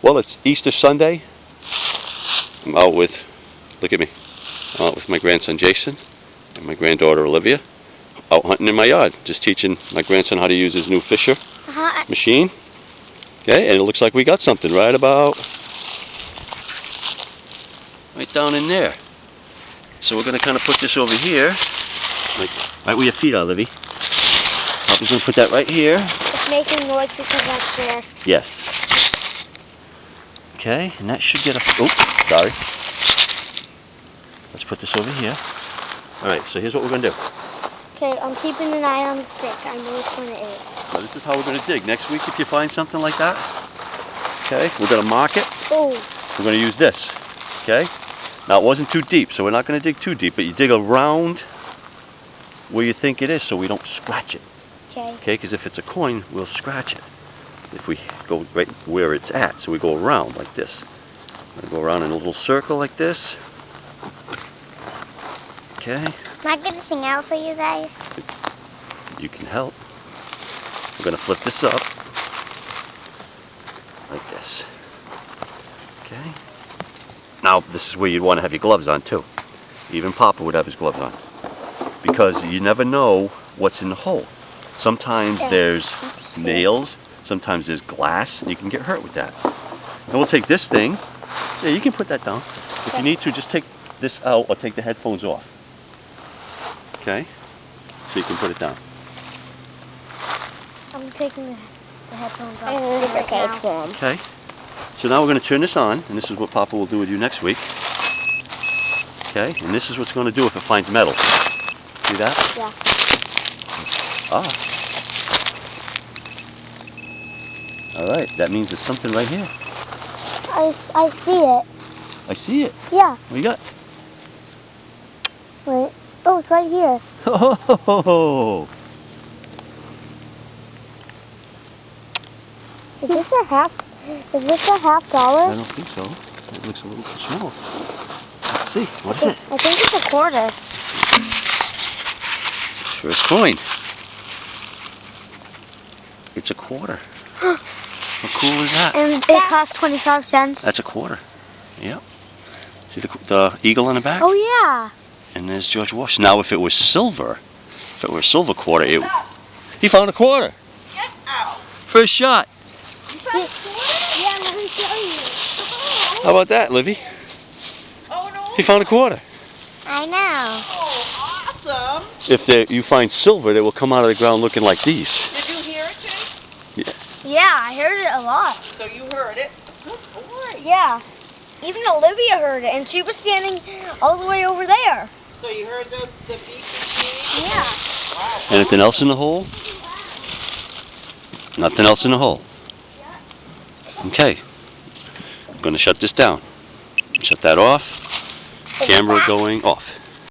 Well, it's Easter Sunday. I'm out with, look at me, I'm out with my grandson Jason and my granddaughter Olivia, out hunting in my yard, just teaching my grandson how to use his new Fisher machine. Okay, and it looks like we got something right down in there. So we're going to kind of put this over here, like right where your feet are, Livy. I'm just going to put that right here. It's making noise because that's there. Yes. Okay, and that should get a... Oh, sorry. Let's put this over here. Alright, so here's what we're going to do. Okay, I'm keeping an eye on the stick. I know which one it is. So this is how we're going to dig. Next week, if you find something like that, okay, we're going to mark it. Oh. We're going to use this, okay? Now, it wasn't too deep, so we're not going to dig too deep, but you dig around where you think it is so we don't scratch it. Okay. Okay, because if it's a coin, we'll scratch it. If we go right where it's at, so we go around like this. We'll go around in a little circle like this. Okay. Am I going to sing out for you guys? You can help. We're going to flip this up like this. Okay. Now, this is where you'd want to have your gloves on, too. Even Papa would have his gloves on. Because you never know what's in the hole. Sometimes there's nails, sometimes there's glass, and you can get hurt with that. And we'll take this thing. Yeah, you can put that down. If you need to, just take this out or take the headphones off. Okay? So you can put it down. I'm taking the headphones off. Okay. So now we're going to turn this on, and this is what Papa will do with you next week. Okay? And this is what's going to do if it finds metal. See that? Yeah. Ah. Alright, that means there's something right here. I see it. I see it. Yeah. What you got? Wait. Oh, it's right here. Oh. Is this a half $1? I don't think so. It looks a little too small. Let's see. What is it? I think it's a quarter. First coin. It's a quarter. How cool is that? And it costs 25 cents. That's a quarter. Yep. See the eagle on the back? Oh, yeah. And there's George Washington. Now, if it was silver, if it were a silver quarter, he found a quarter. First shot. Yeah, let me show you. How about that, Livy? Oh, no. He found a quarter. I know. Oh, awesome. If you find silver, they will come out of the ground looking like these. Did you hear it, Jay? Yeah. Yeah, I heard it a lot. So you heard it. Good boy. Yeah. Even Olivia heard it, and she was standing all the way over there. So you heard the beep and Yeah. Wow. Anything else in the hole? Nothing else in the hole. Okay. I'm going to shut this down. Shut that off. Camera going off.